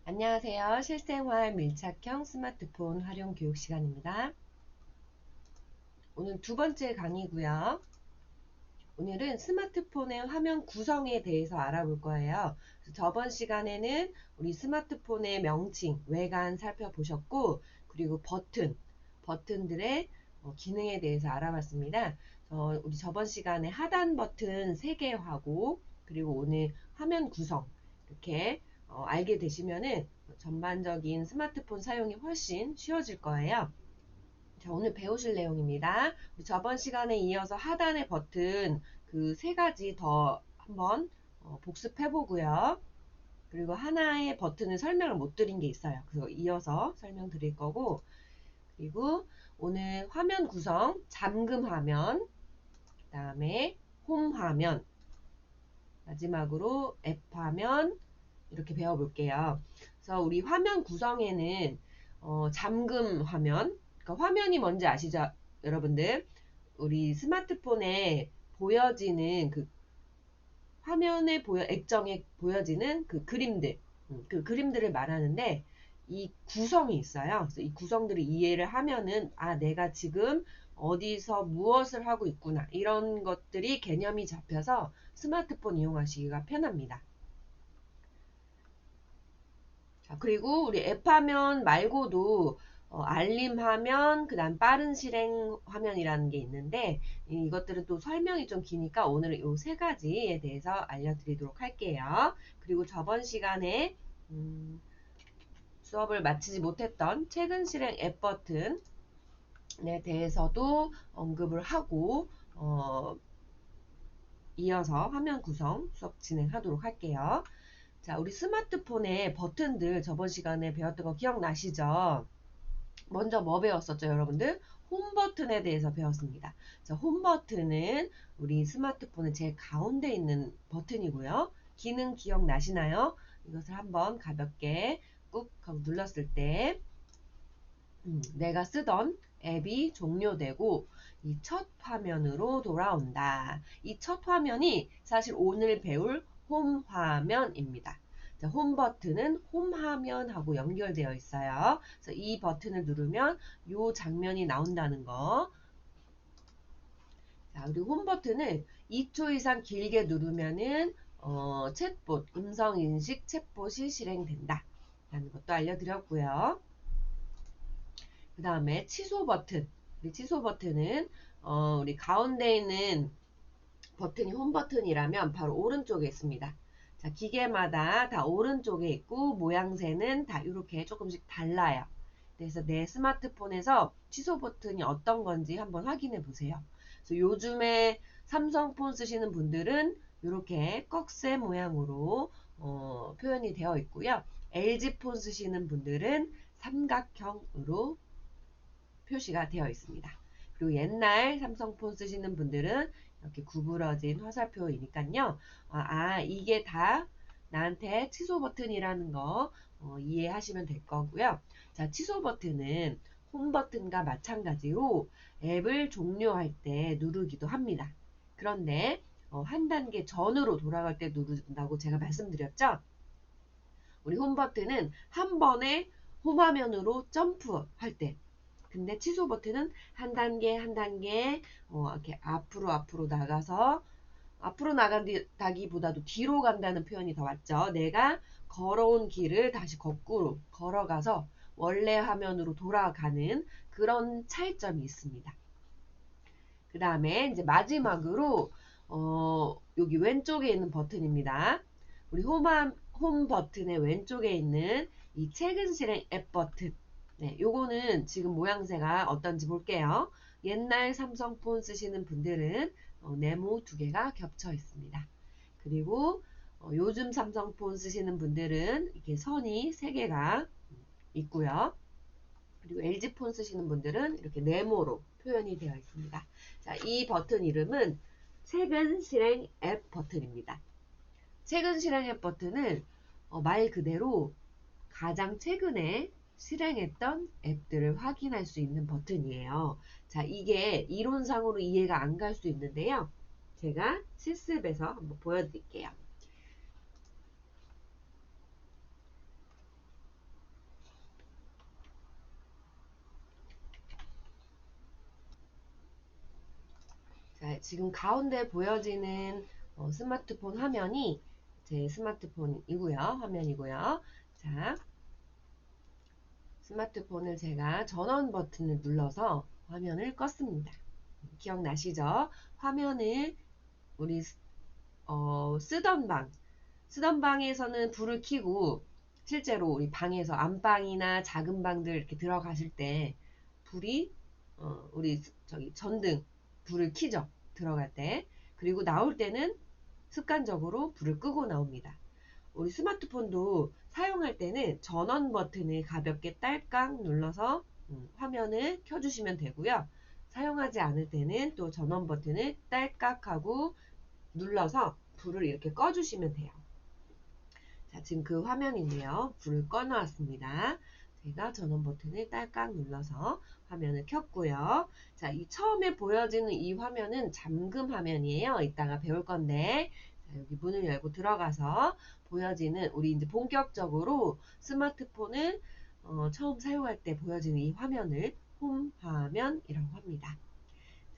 안녕하세요. 실생활 밀착형 스마트폰 활용 교육 시간입니다. 오늘 두 번째 강의고요. 오늘은 스마트폰의 화면 구성에 대해서 알아볼 거예요. 저번 시간에는 우리 스마트폰의 명칭, 외관 살펴보셨고, 그리고 버튼들의 기능에 대해서 알아봤습니다. 우리 저번 시간에 하단 버튼 3개 하고, 그리고 오늘 화면 구성 이렇게 알게 되시면은 전반적인 스마트폰 사용이 훨씬 쉬워질 거예요. 자, 오늘 배우실 내용입니다. 저번 시간에 이어서 하단의 버튼 그 3가지 더 한번 복습해 보고요. 그리고 하나의 버튼을 설명을 못 드린 게 있어요. 그래서 이어서 설명드릴 거고, 그리고 오늘 화면 구성, 잠금 화면, 그 다음에 홈 화면, 마지막으로 앱 화면 이렇게 배워볼게요. 그래서 우리 화면 구성에는 잠금 화면, 그러니까 화면이 뭔지 아시죠, 여러분들? 우리 스마트폰에 보여지는 그 화면에 액정에 보여지는 그 그림들, 그 그림들을 말하는데 이 구성이 있어요. 그래서 이 구성들을 이해를 하면은 내가 지금 어디서 무엇을 하고 있구나 이런 것들이 개념이 잡혀서 스마트폰 이용하시기가 편합니다. 자, 그리고 우리 앱 화면 말고도 알림 화면, 그 다음 빠른 실행 화면이라는 게 있는데 이것들은 또 설명이 좀 기니까 오늘은 이 3가지에 대해서 알려드리도록 할게요. 그리고 저번 시간에 수업을 마치지 못했던 최근 실행 앱 버튼에 대해서도 언급을 하고 이어서 화면 구성 수업 진행하도록 할게요. 자, 우리 스마트폰의 버튼들 저번 시간에 배웠던 거 기억나시죠? 먼저 뭐 배웠었죠, 여러분들? 홈 버튼에 대해서 배웠습니다. 자, 홈 버튼은 우리 스마트폰의 제일 가운데 있는 버튼이고요. 기능 기억나시나요? 이것을 한번 가볍게 꾹 하고 눌렀을 때 내가 쓰던 앱이 종료되고 이 첫 화면으로 돌아온다. 이 첫 화면이 사실 오늘 배울 홈 화면입니다. 자, 홈 버튼은 홈 화면하고 연결되어 있어요. 그래서 이 버튼을 누르면 이 장면이 나온다는 거. 자, 그리고 홈 버튼을 2초 이상 길게 누르면은 챗봇, 음성인식 챗봇이 실행된다. 라는 것도 알려드렸고요. 그 다음에 취소 버튼. 우리 취소 버튼은 우리 가운데 있는 버튼이 홈 버튼이라면 바로 오른쪽에 있습니다. 자, 기계마다 다 오른쪽에 있고 모양새는 다 이렇게 조금씩 달라요. 그래서 내 스마트폰에서 취소 버튼이 어떤 건지 한번 확인해 보세요. 그래서 요즘에 삼성폰 쓰시는 분들은 이렇게 꺽쇠 모양으로 표현이 되어 있고요. LG폰 쓰시는 분들은 삼각형으로 표시가 되어 있습니다. 그리고 옛날 삼성폰 쓰시는 분들은 이렇게 구부러진 화살표이니까요. 이게 다 나한테 취소 버튼이라는 거 이해하시면 될 거고요. 자, 취소 버튼은 홈 버튼과 마찬가지로 앱을 종료할 때 누르기도 합니다. 그런데 한 단계 전으로 돌아갈 때 누른다고 제가 말씀드렸죠? 우리 홈 버튼은 한 번에 홈 화면으로 점프할 때, 근데 취소 버튼은 한 단계 한 단계 이렇게 앞으로 나가서 앞으로 나간다기보다도 뒤로 간다는 표현이 더 맞죠. 내가 걸어온 길을 다시 거꾸로 걸어가서 원래 화면으로 돌아가는 그런 차이점이 있습니다. 그 다음에 이제 마지막으로 여기 왼쪽에 있는 버튼입니다. 우리 홈 버튼의 왼쪽에 있는 이 최근 실행 앱 버튼. 네, 요거는 지금 모양새가 어떤지 볼게요. 옛날 삼성폰 쓰시는 분들은 네모 2개가 겹쳐 있습니다. 그리고 요즘 삼성폰 쓰시는 분들은 이렇게 선이 3개가 있고요. 그리고 LG폰 쓰시는 분들은 이렇게 네모로 표현이 되어 있습니다. 자, 이 버튼 이름은 최근 실행 앱 버튼입니다. 최근 실행 앱 버튼은 말 그대로 가장 최근에 실행했던 앱들을 확인할 수 있는 버튼이에요. 자, 이게 이론상으로 이해가 안 갈 수 있는데요. 제가 실습에서 한번 보여드릴게요. 네, 지금 가운데 보여지는 스마트폰 화면이 제 스마트폰이고요. 화면이고요. 자, 스마트폰을 제가 전원 버튼을 눌러서 화면을 껐습니다. 기억나시죠? 화면을 우리 쓰던 방에서는 불을 켜고 실제로 우리 방에서 안방이나 작은 방들 이렇게 들어가실 때 불이 우리 저기 전등 불을 켜죠. 들어갈 때. 그리고 나올 때는 습관적으로 불을 끄고 나옵니다. 우리 스마트폰도 사용할 때는 전원 버튼을 가볍게 딸깍 눌러서 화면을 켜주시면 되고요. 사용하지 않을 때는 또 전원 버튼을 딸깍하고 눌러서 불을 이렇게 꺼주시면 돼요. 자, 지금 그 화면인데요. 불을 꺼놓았습니다. 제가 전원 버튼을 딸깍 눌러서 화면을 켰고요. 자, 이 처음에 보여지는 이 화면은 잠금 화면이에요. 이따가 배울 건데. 자, 여기 문을 열고 들어가서 보여지는 우리 이제 본격적으로 스마트폰을 처음 사용할 때 보여지는 이 화면을 홈 화면이라고 합니다.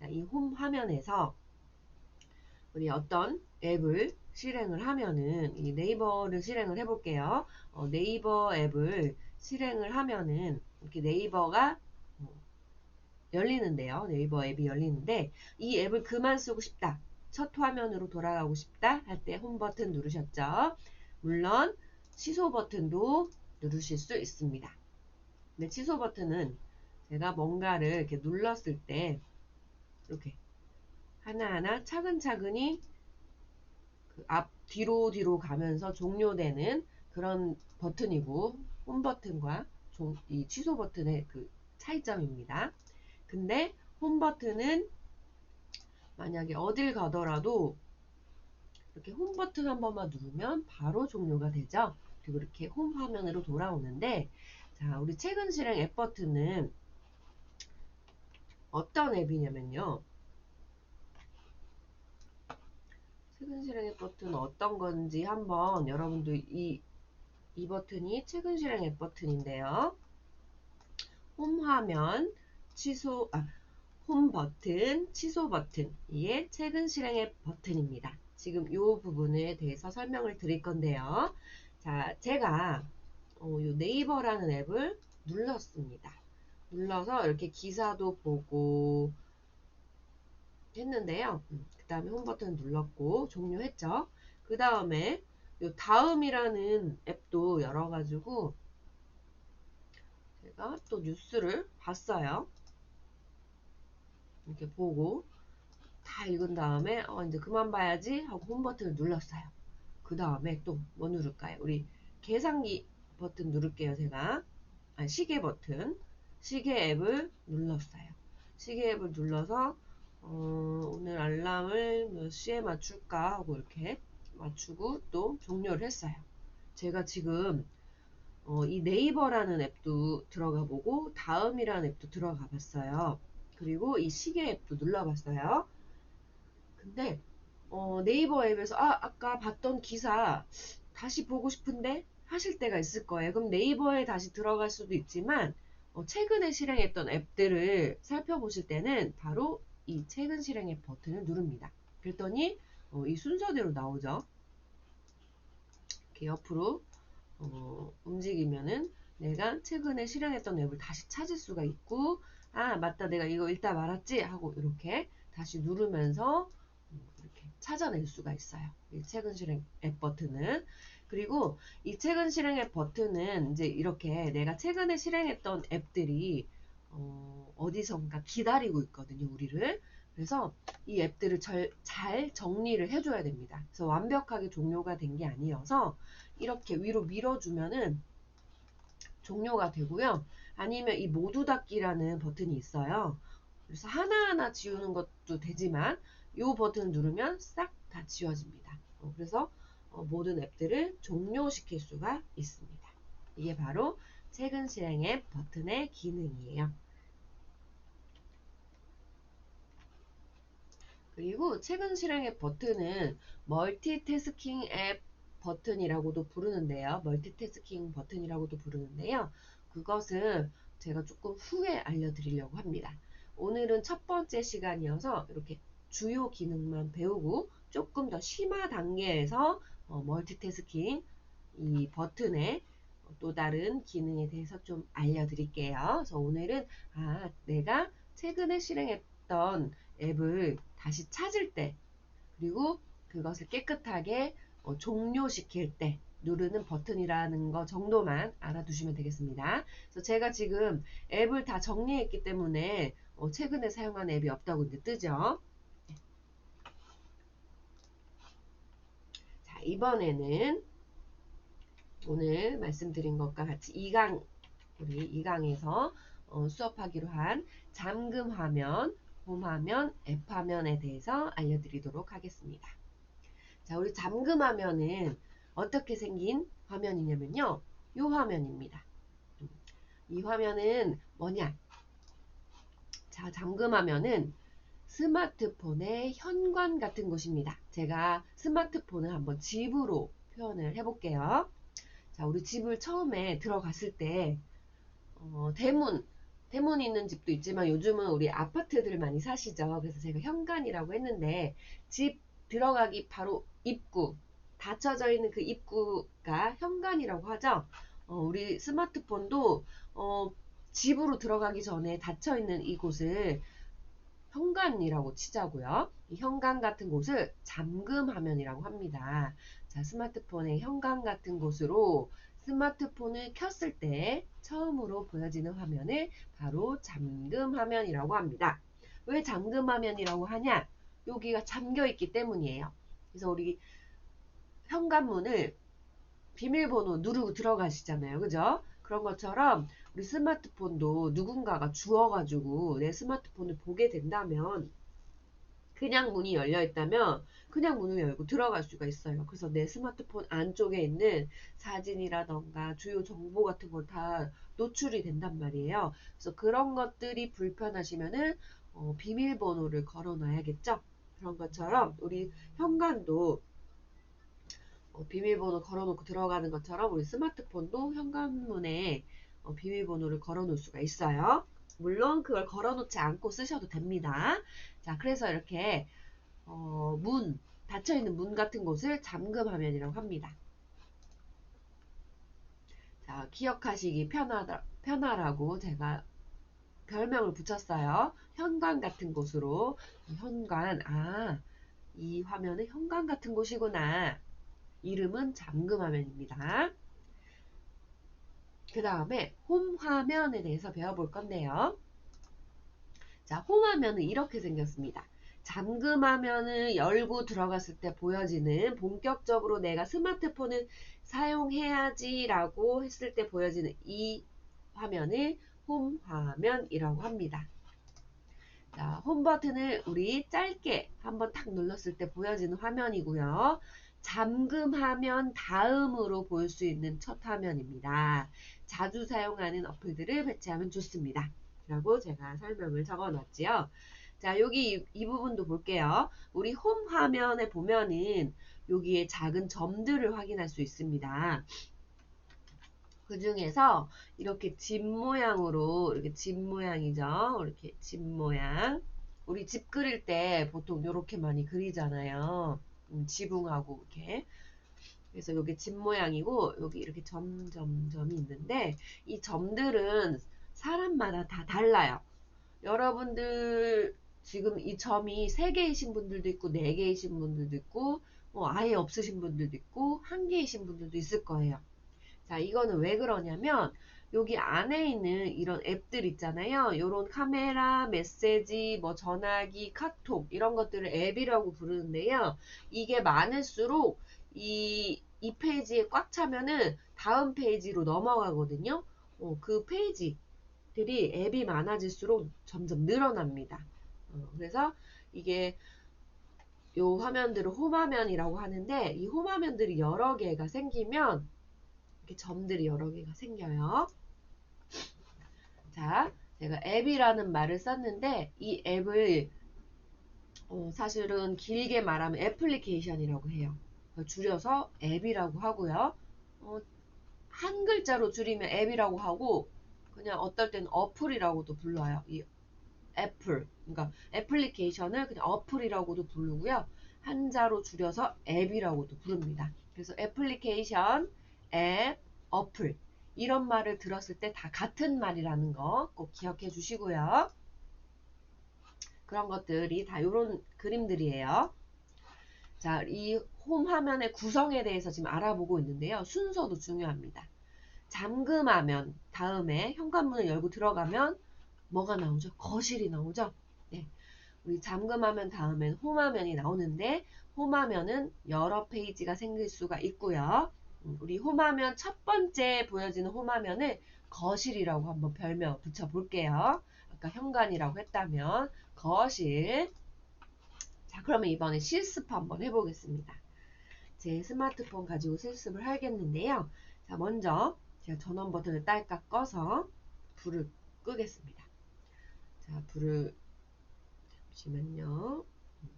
자, 이 홈 화면에서 우리 어떤 앱을 실행을 하면은 이 네이버를 실행을 해볼게요. 네이버 앱을 실행을 하면은 이렇게 네이버가 열리는데요. 네이버 앱이 열리는데 이 앱을 그만 쓰고 싶다. 첫 화면으로 돌아가고 싶다 할 때 홈 버튼 누르셨죠. 물론 취소 버튼도 누르실 수 있습니다. 근데 취소 버튼은 제가 뭔가를 이렇게 눌렀을 때 이렇게 하나하나 차근차근히 그 앞 뒤로 가면서 종료되는 그런 버튼이고 홈 버튼과 이 취소 버튼의 그 차이점입니다. 근데 홈 버튼은 만약에 어딜 가더라도 이렇게 홈 버튼 한 번만 누르면 바로 종료가 되죠. 그리고 이렇게 홈 화면으로 돌아오는데 자, 우리 최근 실행 앱 버튼은 어떤 앱이냐면요. 최근 실행 앱 버튼은 어떤 건지 한번 여러분도 이 버튼이 최근 실행 앱 버튼인데요. 홈 화면, 홈 버튼, 취소 버튼, 이게 최근 실행 앱 버튼입니다. 지금 이 부분에 대해서 설명을 드릴 건데요. 자, 제가 요 네이버라는 앱을 눌렀습니다. 눌러서 이렇게 기사도 보고 했는데요. 그 다음에 홈 버튼 눌렀고 종료했죠. 그 다음에 요 다음이라는 앱도 열어가지고 제가 또 뉴스를 봤어요. 이렇게 보고 다 읽은 다음에 이제 그만 봐야지 하고 홈 버튼을 눌렀어요. 그 다음에 또 뭐 누를까요? 우리 계산기 버튼 누를게요. 제가 시계 버튼 시계 앱을 눌렀어요. 시계 앱을 눌러서 오늘 알람을 몇 시에 맞출까 하고 이렇게 맞추고 또 종료를 했어요. 제가 지금 이 네이버라는 앱도 들어가 보고 다음이라는 앱도 들어가 봤어요. 그리고 이 시계 앱도 눌러봤어요. 근데 네이버 앱에서 아까 봤던 기사 다시 보고 싶은데 하실 때가 있을 거예요. 그럼 네이버에 다시 들어갈 수도 있지만 최근에 실행했던 앱들을 살펴보실 때는 바로 이 최근 실행 앱 버튼을 누릅니다. 그랬더니 이 순서대로 나오죠. 이렇게 옆으로 움직이면은 내가 최근에 실행했던 앱을 다시 찾을 수가 있고 맞다 내가 이거 읽다 말았지 하고 이렇게 다시 누르면서 이렇게 찾아낼 수가 있어요. 이 최근 실행 앱 버튼은. 그리고 이 최근 실행 앱 버튼은 이제 이렇게 내가 최근에 실행했던 앱들이 어디선가 기다리고 있거든요. 우리를. 그래서 이 앱들을 잘 정리를 해줘야 됩니다. 그래서 완벽하게 종료가 된 게 아니어서 이렇게 위로 밀어주면은 종료가 되고요. 아니면 이 모두 닫기라는 버튼이 있어요. 그래서 하나하나 지우는 것도 되지만 이 버튼을 누르면 싹 다 지워집니다. 그래서 모든 앱들을 종료시킬 수가 있습니다. 이게 바로 최근 실행 앱 버튼의 기능이에요. 그리고 최근 실행 앱 버튼은 멀티태스킹 앱 버튼이라고도 부르는데요. 멀티태스킹 버튼이라고도 부르는데요. 그것은 제가 조금 후에 알려드리려고 합니다. 오늘은 첫 번째 시간이어서 이렇게 주요 기능만 배우고 조금 더 심화 단계에서 멀티태스킹 이 버튼의 또 다른 기능에 대해서 좀 알려드릴게요. 그래서 오늘은 내가 최근에 실행했던 앱을 다시 찾을 때 그리고 그것을 깨끗하게 종료시킬 때 누르는 버튼이라는 거 정도만 알아두시면 되겠습니다. 그래서 제가 지금 앱을 다 정리했기 때문에 최근에 사용한 앱이 없다고 이제 뜨죠. 자, 이번에는 오늘 말씀드린 것과 같이 우리 2강에서 수업하기로 한 잠금 화면, 홈 화면, 앱 화면에 대해서 알려드리도록 하겠습니다. 자, 우리 잠금 화면은 어떻게 생긴 화면이냐면요. 이 화면입니다. 이 화면은 뭐냐? 자, 잠금 화면은 스마트폰의 현관 같은 곳입니다. 제가 스마트폰을 한번 집으로 표현을 해볼게요. 자, 우리 집을 처음에 들어갔을 때 대문 있는 집도 있지만 요즘은 우리 아파트들 많이 사시죠. 그래서 제가 현관이라고 했는데 집 들어가기 바로 입구, 닫혀져 있는 그 입구가 현관이라고 하죠. 우리 스마트폰도 집으로 들어가기 전에 닫혀 있는 이곳을 현관이라고 치자고요. 이 현관 같은 곳을 잠금 화면이라고 합니다. 자, 스마트폰의 현관 같은 곳으로 스마트폰을 켰을 때 처음으로 보여지는 화면을 바로 잠금 화면이라고 합니다. 왜 잠금 화면이라고 하냐? 여기가 잠겨 있기 때문이에요. 그래서 우리 현관문을 비밀번호 누르고 들어가시잖아요. 그죠? 그런 것처럼 우리 스마트폰도 누군가가 주워가지고 내 스마트폰을 보게 된다면 그냥 문이 열려 있다면 그냥 문을 열고 들어갈 수가 있어요. 그래서 내 스마트폰 안쪽에 있는 사진이라던가 주요 정보 같은 걸 다 노출이 된단 말이에요. 그래서 그런 것들이 불편하시면은 비밀번호를 걸어 놔야겠죠. 그런 것처럼 우리 현관도 비밀번호 걸어놓고 들어가는 것처럼 우리 스마트폰도 현관문에 비밀번호를 걸어놓을 수가 있어요. 물론 그걸 걸어놓지 않고 쓰셔도 됩니다. 자, 그래서 이렇게 닫혀있는 문 같은 곳을 잠금 화면이라고 합니다. 자, 기억하시기 편하라고 제가 별명을 붙였어요. 현관 같은 곳으로. 현관, 이 화면은 현관 같은 곳이구나. 이름은 잠금 화면입니다. 그 다음에 홈 화면에 대해서 배워볼 건데요. 자, 홈 화면은 이렇게 생겼습니다. 잠금 화면을 열고 들어갔을 때 보여지는 본격적으로 내가 스마트폰을 사용해야지 라고 했을 때 보여지는 이 화면을 홈 화면이라고 합니다. 자, 홈 버튼을 우리 짧게 한번 탁 눌렀을 때 보여지는 화면이고요. 잠금하면 다음으로 볼 수 있는 첫 화면입니다. 자주 사용하는 어플들을 배치하면 좋습니다. 라고 제가 설명을 적어 놨지요. 자, 여기 이 부분도 볼게요. 우리 홈 화면에 보면은 여기에 작은 점들을 확인할 수 있습니다. 그 중에서 이렇게 집 모양으로, 이렇게 집 모양이죠. 이렇게 집 모양. 우리 집 그릴 때 보통 이렇게 많이 그리잖아요. 지붕하고 이렇게. 그래서 여기 집 모양이고 여기 이렇게 점이 있는데 이 점들은 사람마다 다 달라요. 여러분들 지금 이 점이 3개이신 분들도 있고 4개이신 분들도 있고 아예 없으신 분들도 있고 1개이신 분들도 있을 거예요. 자, 이거는 왜 그러냐면 여기 안에 있는 이런 앱들 있잖아요. 요런 카메라, 메시지, 뭐 전화기, 카톡 이런 것들을 앱이라고 부르는데요. 이게 많을수록 이 페이지에 꽉 차면은 다음 페이지로 넘어가거든요. 그 페이지들이 앱이 많아질수록 점점 늘어납니다. 그래서 이게 요 화면들을 홈화면이라고 하는데 이 홈화면들이 여러 개가 생기면 이렇게 점들이 여러 개가 생겨요. 자, 제가 앱이라는 말을 썼는데 이 앱을 사실은 길게 말하면 애플리케이션이라고 해요. 줄여서 앱이라고 하고요. 한 글자로 줄이면 앱이라고 하고 그냥 어떨 때는 어플이라고도 불러요. 이 애플. 그러니까 애플리케이션을 그냥 어플이라고도 부르고요. 한자로 줄여서 앱이라고도 부릅니다. 그래서 애플리케이션, 앱, 어플 이런 말을 들었을 때 다 같은 말이라는 거 꼭 기억해 주시고요. 그런 것들이 다 이런 그림들이에요. 자, 이 홈 화면의 구성에 대해서 지금 알아보고 있는데요. 순서도 중요합니다. 잠금하면 다음에 현관문을 열고 들어가면 뭐가 나오죠? 거실이 나오죠? 네. 우리 잠금하면 다음엔 홈화면이 나오는데 홈화면은 여러 페이지가 생길 수가 있고요. 우리 홈화면 첫 번째 보여지는 홈화면을 거실이라고 한번 별명 붙여볼게요. 아까 현관이라고 했다면 거실. 자, 그러면 이번에 실습 한번 해보겠습니다. 제 스마트폰 가지고 실습을 하겠는데요. 자, 먼저 제가 전원 버튼을 딸깍 꺼서 불을 끄겠습니다. 자, 잠시만요.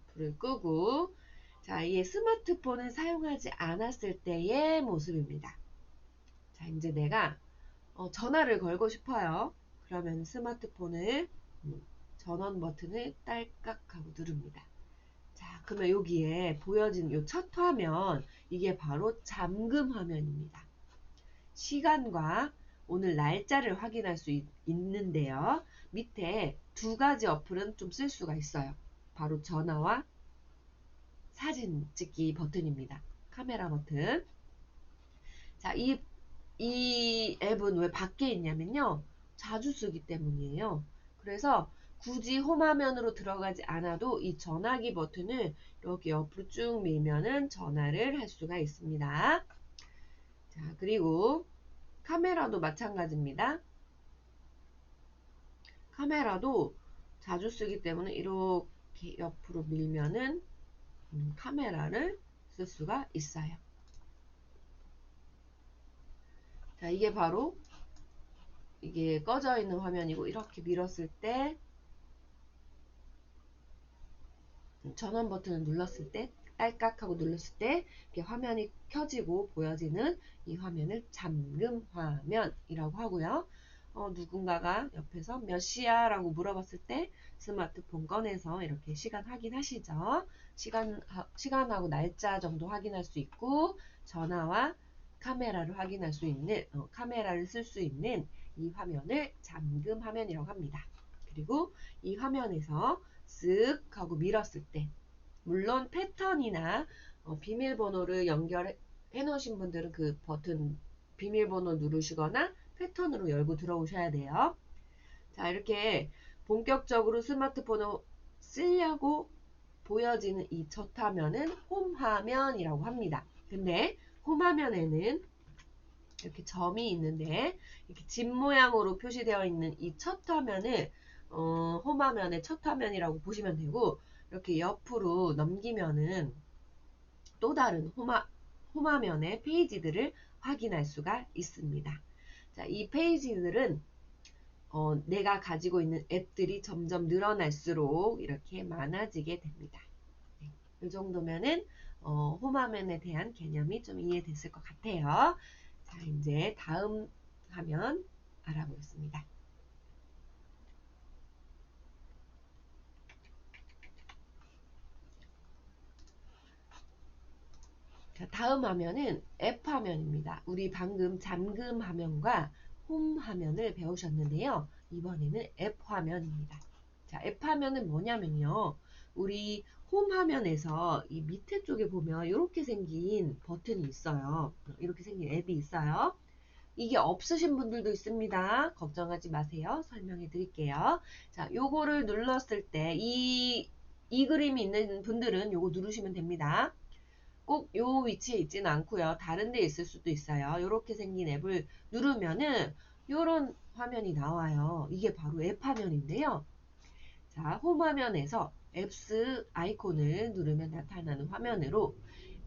불을 끄고, 자, 이 스마트폰을 사용하지 않았을 때의 모습입니다. 자, 이제 내가 전화를 걸고 싶어요. 그러면 스마트폰을 전원 버튼을 딸깍 하고 누릅니다. 자, 그러면 여기에 보여진 이 첫 화면, 이게 바로 잠금 화면입니다. 시간과 오늘 날짜를 확인할 수 있는데요. 밑에 두 가지 어플은 좀 쓸 수가 있어요. 바로 전화와 사진 찍기 버튼입니다. 카메라 버튼. 자, 이 앱은 왜 밖에 있냐면요. 자주 쓰기 때문이에요. 그래서 굳이 홈화면으로 들어가지 않아도 이 전화기 버튼을 이렇게 옆으로 쭉 밀면은 전화를 할 수가 있습니다. 자, 그리고 카메라도 마찬가지입니다. 카메라도 자주 쓰기 때문에 이렇게 옆으로 밀면은 카메라를 쓸 수가 있어요. 자, 이게 바로 이게 꺼져 있는 화면이고 이렇게 밀었을 때 전원 버튼을 눌렀을 때 딸깍하고 눌렀을 때 이렇게 화면이 켜지고 보여지는 이 화면을 잠금 화면이라고 하고요. 누군가가 옆에서 몇 시야? 라고 물어봤을 때 스마트폰 꺼내서 이렇게 시간 확인하시죠. 시간하고 날짜 정도 확인할 수 있고 전화와 카메라를 확인할 수 있는 카메라를 쓸 수 있는 이 화면을 잠금 화면이라고 합니다. 그리고 이 화면에서 쓱 하고 밀었을 때 물론 패턴이나 비밀번호를 연결해 놓으신 분들은 그 버튼 비밀번호 누르시거나 패턴으로 열고 들어오셔야 돼요. 자, 이렇게 본격적으로 스마트폰을 쓰려고 보여지는 이 첫 화면은 홈 화면이라고 합니다. 근데 홈 화면에는 이렇게 점이 있는데 이렇게 집 모양으로 표시되어 있는 이 첫 화면을 홈 화면의 첫 화면이라고 보시면 되고 이렇게 옆으로 넘기면은 또 다른 홈화면의 페이지들을 확인할 수가 있습니다. 자, 이 페이지들은 내가 가지고 있는 앱들이 점점 늘어날수록 이렇게 많아지게 됩니다. 네, 이 정도면은 홈화면에 대한 개념이 좀 이해됐을 것 같아요. 자, 이제 다음 화면 알아보겠습니다. 자, 다음 화면은 앱 화면입니다. 우리 방금 잠금 화면과 홈 화면을 배우셨는데요. 이번에는 앱 화면입니다. 자, 앱 화면은 뭐냐면요. 우리 홈 화면에서 이 밑에 쪽에 보면 이렇게 생긴 버튼이 있어요. 이렇게 생긴 앱이 있어요. 이게 없으신 분들도 있습니다. 걱정하지 마세요. 설명해 드릴게요. 자, 요거를 눌렀을 때 이 그림이 있는 분들은 요거 누르시면 됩니다. 꼭 요 위치에 있지는 않고요. 다른 데 있을 수도 있어요. 이렇게 생긴 앱을 누르면은 요런 화면이 나와요. 이게 바로 앱 화면인데요. 자, 홈 화면에서 앱스 아이콘을 누르면 나타나는 화면으로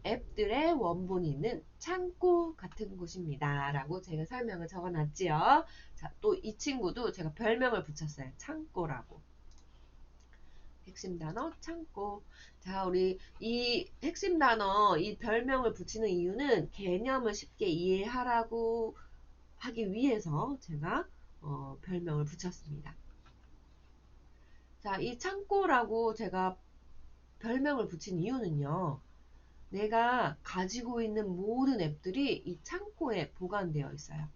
앱들의 원본이 있는 창고 같은 곳입니다. 라고 제가 설명을 적어 놨지요. 자, 또 이 친구도 제가 별명을 붙였어요. 창고라고. 핵심 단어 창고. 자, 우리 이 핵심 단어 이 별명을 붙이는 이유는 개념을 쉽게 이해하라고 하기 위해서 제가 별명을 붙였습니다. 자, 이 창고라고 제가 별명을 붙인 이유는요. 내가 가지고 있는 모든 앱들이 이 창고에 보관되어 있어요.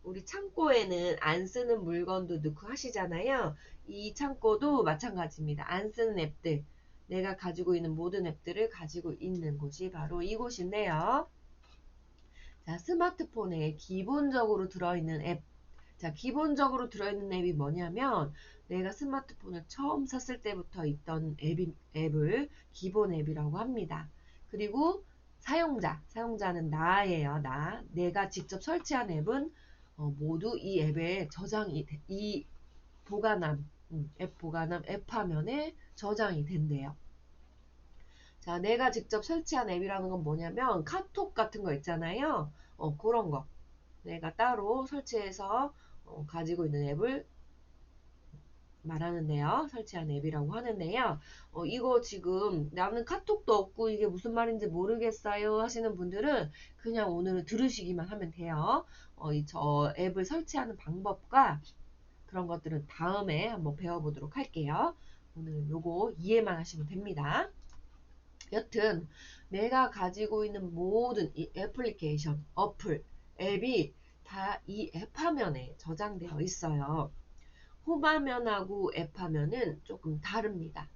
우리 창고에는 안 쓰는 물건도 넣고 하시잖아요. 이 창고도 마찬가지입니다. 안 쓰는 앱들, 내가 가지고 있는 모든 앱들을 가지고 있는 곳이 바로 이곳인데요. 자, 스마트폰에 기본적으로 들어있는 앱. 자, 기본적으로 들어있는 앱이 뭐냐면 내가 스마트폰을 처음 샀을 때부터 있던 앱을 기본 앱이라고 합니다. 그리고 사용자는 나예요. 내가 직접 설치한 앱은 모두 이 앱에 이 보관함, 앱 보관함, 앱 화면에 저장이 된대요. 자, 내가 직접 설치한 앱이라는 건 뭐냐면 카톡 같은 거 있잖아요. 그런 거. 내가 따로 설치해서 가지고 있는 앱을 말하는데요. 설치한 앱이라고 하는데요. 이거 지금 나는 카톡도 없고 이게 무슨 말인지 모르겠어요 하시는 분들은 그냥 오늘은 들으시기만 하면 돼요. 저 앱을 설치하는 방법과 그런 것들은 다음에 한번 배워보도록 할게요. 오늘 요거 이해만 하시면 됩니다. 여튼 내가 가지고 있는 모든 이 애플리케이션, 어플, 앱이 다 이 앱 화면에 저장되어 있어요. 홈 화면하고 앱 화면은 조금 다릅니다.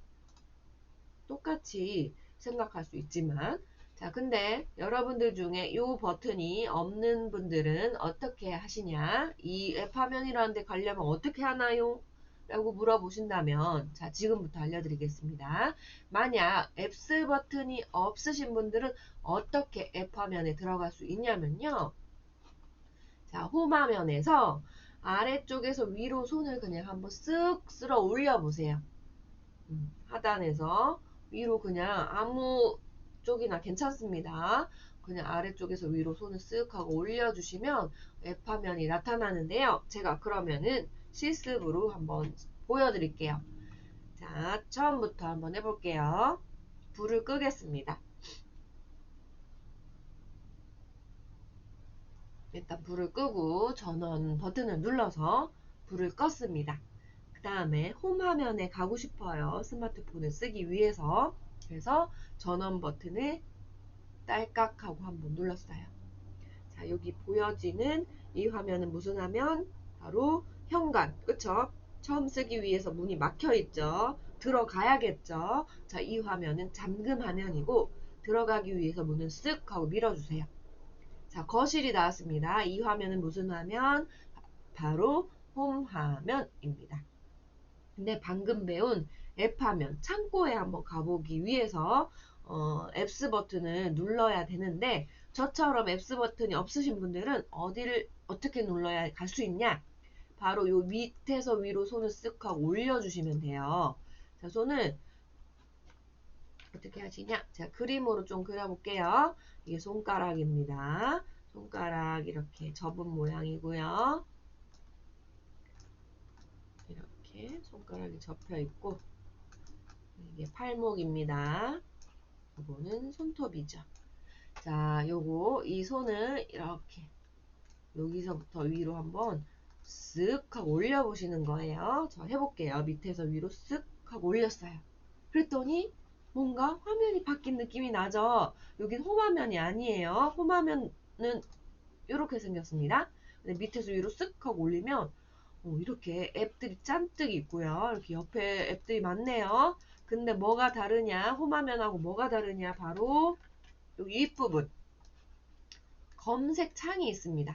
똑같이 생각할 수 있지만 자, 근데 여러분들 중에 이 버튼이 없는 분들은 어떻게 하시냐? 이 앱 화면이라는 데 가려면 어떻게 하나요? 라고 물어보신다면 자, 지금부터 알려드리겠습니다. 만약 앱스 버튼이 없으신 분들은 어떻게 앱 화면에 들어갈 수 있냐면요. 자, 홈 화면에서 아래쪽에서 위로 손을 그냥 한번 쓱 쓸어 올려 보세요. 하단에서 위로 그냥 아무 쪽이나 괜찮습니다. 그냥 아래쪽에서 위로 손을 쓱 하고 올려주시면 앱 화면이 나타나는데요. 제가 그러면은 실습으로 한번 보여드릴게요. 자, 처음부터 한번 해볼게요. 불을 끄겠습니다. 일단 불을 끄고 전원 버튼을 눌러서 불을 껐습니다. 그 다음에 홈 화면에 가고 싶어요. 스마트폰을 쓰기 위해서. 그래서 전원 버튼을 딸깍하고 한번 눌렀어요. 자, 여기 보여지는 이 화면은 무슨 화면? 바로 현관. 그쵸? 처음 쓰기 위해서 문이 막혀 있죠. 들어가야겠죠. 자, 이 화면은 잠금 화면이고 들어가기 위해서 문을 쓱 하고 밀어주세요. 자, 거실이 나왔습니다. 이 화면은 무슨 화면? 바로 홈 화면입니다. 근데 방금 배운 앱 화면, 창고에 한번 가보기 위해서 앱스 버튼을 눌러야 되는데 저처럼 앱스 버튼이 없으신 분들은 어디를 어떻게 눌러야 갈 수 있냐? 바로 요 밑에서 위로 손을 쓱 하고 올려주시면 돼요. 자, 손을 어떻게 하시냐? 제가 그림으로 좀 그려볼게요. 이게 손가락입니다. 손가락 이렇게 접은 모양이고요. 이렇게 손가락이 접혀 있고 이게 팔목입니다. 요거는 손톱이죠. 자, 요거 이 손을 이렇게 여기서부터 위로 한번 쓱 하고 올려보시는 거예요. 저 해볼게요. 밑에서 위로 쓱 하고 올렸어요. 그랬더니 뭔가 화면이 바뀐 느낌이 나죠. 여긴 홈화면이 아니에요. 홈화면은 이렇게 생겼습니다. 근데 밑에서 위로 쓱 하고 올리면 이렇게 앱들이 잔뜩 있고요. 이렇게 옆에 앱들이 많네요. 근데 뭐가 다르냐? 홈화면하고 뭐가 다르냐? 바로 여기 윗부분 검색 창이 있습니다.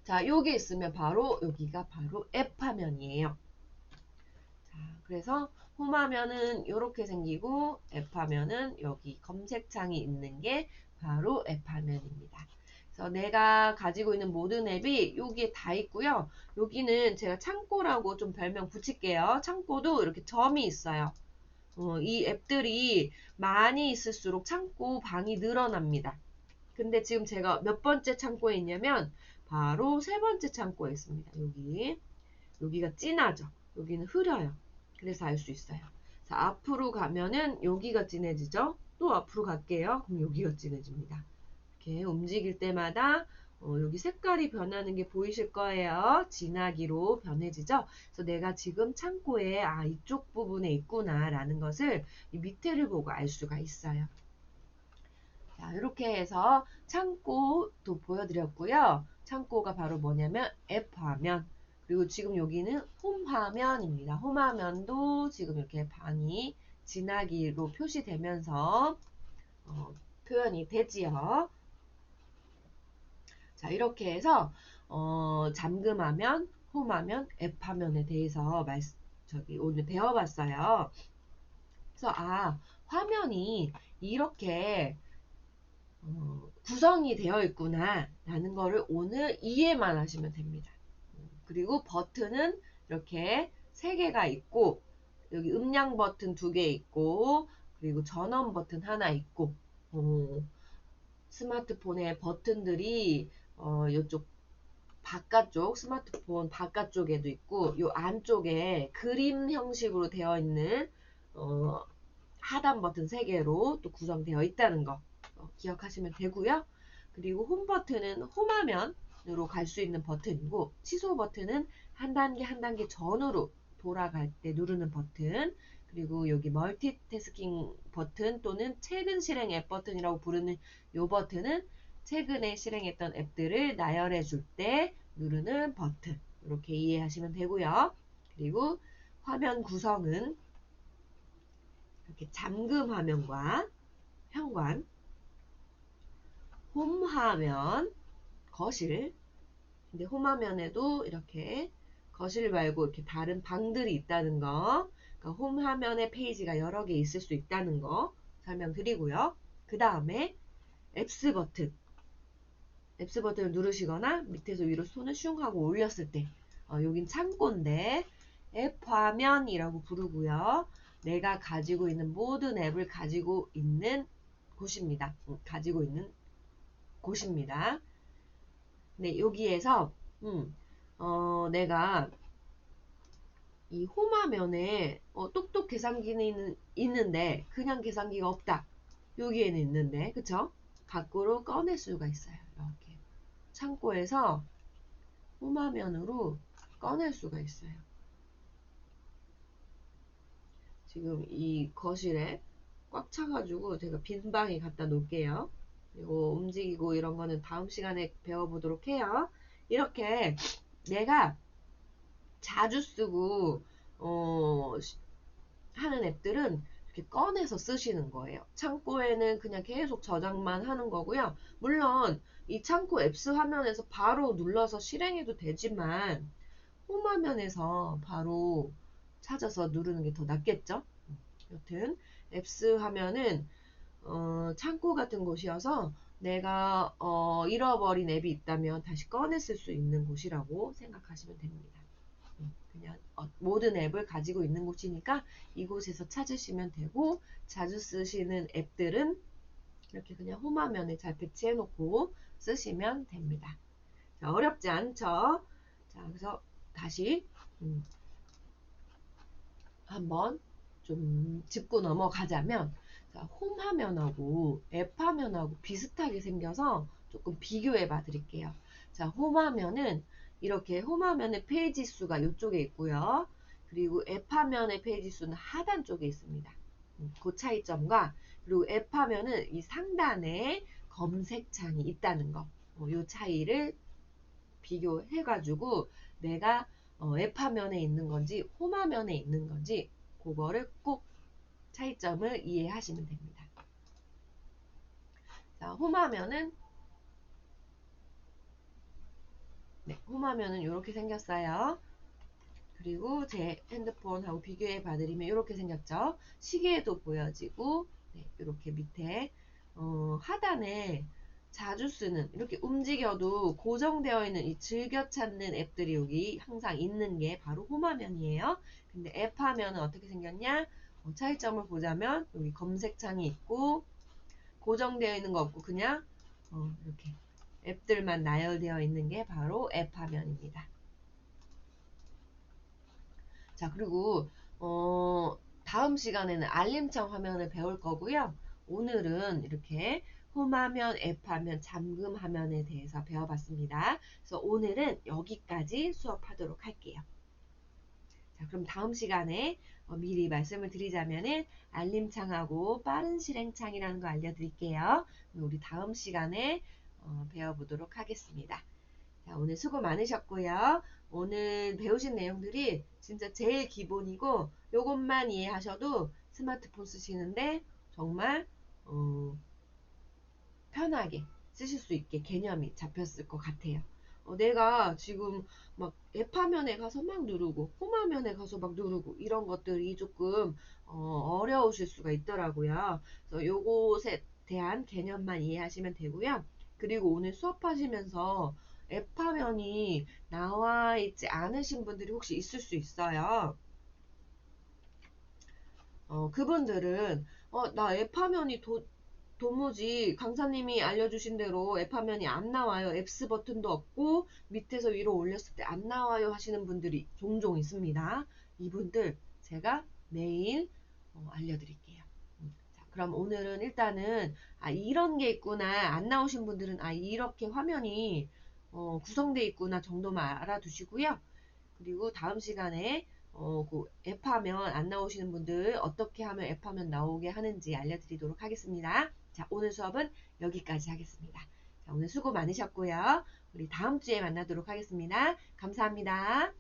자, 여기 있으면 바로 여기가 바로 앱 화면이에요. 자, 그래서 홈 화면은 이렇게 생기고 앱 화면은 여기 검색창이 있는 게 바로 앱 화면입니다. 그래서 내가 가지고 있는 모든 앱이 여기에 다 있고요. 여기는 제가 창고라고 좀 별명 붙일게요. 창고도 이렇게 점이 있어요. 이 앱들이 많이 있을수록 창고 방이 늘어납니다. 근데 지금 제가 몇 번째 창고에 있냐면 바로 세 번째 창고에 있습니다. 여기가 진하죠. 여기는 흐려요. 그래서 알 수 있어요. 자, 앞으로 가면은 여기가 진해지죠. 또 앞으로 갈게요. 그럼 여기가 진해집니다. 이렇게 움직일 때마다 여기 색깔이 변하는 게 보이실 거예요. 진하기로 변해지죠. 그래서 내가 지금 창고에 이쪽 부분에 있구나 라는 것을 이 밑에를 보고 알 수가 있어요. 자, 이렇게 해서 창고도 보여드렸고요. 창고가 바로 뭐냐면 앱 화면, 그리고 지금 여기는 홈 화면입니다. 홈 화면도 지금 이렇게 방이 진하기로 표시되면서 표현이 되지요. 자, 이렇게 해서 잠금화면, 홈화면, 앱화면에 대해서 오늘 배워봤어요. 그래서 화면이 이렇게 구성이 되어 있구나 라는 거를 오늘 이해만 하시면 됩니다. 그리고 버튼은 이렇게 3개가 있고, 여기 음량 버튼 2개 있고, 그리고 전원 버튼 하나 있고, 스마트폰의 버튼들이 이쪽 바깥쪽, 스마트폰 바깥쪽에도 있고, 요 안쪽에 그림 형식으로 되어 있는 하단 버튼 3개로 또 구성되어 있다는 거 기억하시면 되고요. 그리고 홈 버튼은 홈 화면으로 갈 수 있는 버튼이고, 취소 버튼은 한 단계 한 단계 전으로 돌아갈 때 누르는 버튼, 그리고 여기 멀티태스킹 버튼 또는 최근 실행 앱 버튼이라고 부르는 요 버튼은 최근에 실행했던 앱들을 나열해 줄 때 누르는 버튼, 이렇게 이해하시면 되고요. 그리고 화면 구성은 이렇게 잠금 화면과 현관, 홈 화면, 거실. 근데 홈 화면에도 이렇게 거실 말고 이렇게 다른 방들이 있다는 거, 그러니까 홈 화면에 페이지가 여러 개 있을 수 있다는 거 설명드리고요. 그 다음에 앱스 버튼. 앱스 버튼을 누르시거나 밑에서 위로 손을 슝 하고 올렸을 때, 여긴 창고인데 앱 화면이라고 부르고요. 내가 가지고 있는 모든 앱을 가지고 있는 곳입니다. 가지고 있는 곳입니다. 네, 여기에서 내가 이 홈 화면에 똑똑 계산기는 있는데 그냥 계산기가 없다. 여기에는 있는데, 그쵸? 밖으로 꺼낼 수가 있어요. 이렇게 창고에서 홈 화면으로 꺼낼 수가 있어요. 지금 이 거실에 꽉 차가지고 제가 빈 방에 갖다 놓을게요. 그리고 움직이고 이런 거는 다음 시간에 배워보도록 해요. 이렇게 내가 자주 쓰고 하는 앱들은 이렇게 꺼내서 쓰시는 거예요. 창고에는 그냥 계속 저장만 하는 거고요. 물론 이 창고 앱스 화면에서 바로 눌러서 실행해도 되지만 홈 화면에서 바로 찾아서 누르는 게 더 낫겠죠. 여튼 앱스 화면은 창고 같은 곳이어서 내가 잃어버린 앱이 있다면 다시 꺼내 쓸 수 있는 곳이라고 생각하시면 됩니다. 그냥 모든 앱을 가지고 있는 곳이니까 이곳에서 찾으시면 되고, 자주 쓰시는 앱들은 이렇게 그냥 홈 화면에 잘 배치해 놓고 쓰시면 됩니다. 자, 어렵지 않죠? 자, 그래서 다시 한번 좀 짚고 넘어가자면, 자, 홈 화면하고 앱 화면하고 비슷하게 생겨서 조금 비교해 봐 드릴게요. 자, 홈 화면은 이렇게 홈 화면의 페이지 수가 이쪽에 있고요. 그리고 앱 화면의 페이지 수는 하단 쪽에 있습니다. 그 차이점과, 그리고 앱 화면은 이 상단에 검색창이 있다는 거, 이 차이를 비교해 가지고 내가 앱 화면에 있는 건지 홈 화면에 있는 건지 그거를 꼭 차이점을 이해하시면 됩니다. 자, 홈 화면은 이렇게 생겼어요. 그리고 제 핸드폰하고 비교해 봐드리면 이렇게 생겼죠. 시계도 보여지고, 이렇게 밑에 하단에 자주 쓰는, 이렇게 움직여도 고정되어 있는 이 즐겨 찾는 앱들이 여기 항상 있는 게 바로 홈 화면이에요. 근데 앱 화면은 어떻게 생겼냐? 차이점을 보자면 여기 검색창이 있고, 고정되어 있는 거 없고 그냥 이렇게 앱들만 나열되어 있는 게 바로 앱 화면입니다. 자, 그리고 다음 시간에는 알림창 화면을 배울 거고요. 오늘은 이렇게 홈화면, 앱화면, 잠금화면에 대해서 배워봤습니다. 그래서 오늘은 여기까지 수업하도록 할게요. 자, 그럼 다음 시간에 미리 말씀을 드리자면은 알림창하고 빠른 실행창이라는 거 알려드릴게요. 우리 다음 시간에 배워보도록 하겠습니다. 자, 오늘 수고 많으셨고요. 오늘 배우신 내용들이 진짜 제일 기본이고 요것만 이해하셔도 스마트폰 쓰시는데 정말 편하게 쓰실 수 있게 개념이 잡혔을 것 같아요. 내가 지금 막 앱화면에 가서 막 누르고 홈화면에 가서 막 누르고 이런 것들이 조금 어려우실 수가 있더라고요. 그래서 요것에 대한 개념만 이해하시면 되고요. 그리고 오늘 수업하시면서 앱화면이 나와 있지 않으신 분들이 혹시 있을 수 있어요. 그분들은 나 앱화면이 도무지 강사님이 알려주신 대로 앱화면이 안 나와요. 앱스 버튼도 없고 밑에서 위로 올렸을 때 안 나와요 하시는 분들이 종종 있습니다. 이분들 제가 내일 알려드릴게요. 자, 그럼 오늘은 일단은 이런 게 있구나. 안 나오신 분들은 이렇게 화면이 구성되어 있구나 정도만 알아두시고요. 그리고 다음 시간에 그 앱화면 안 나오시는 분들 어떻게 하면 앱화면 나오게 하는지 알려드리도록 하겠습니다. 자, 오늘 수업은 여기까지 하겠습니다. 자, 오늘 수고 많으셨고요. 우리 다음 주에 만나도록 하겠습니다. 감사합니다.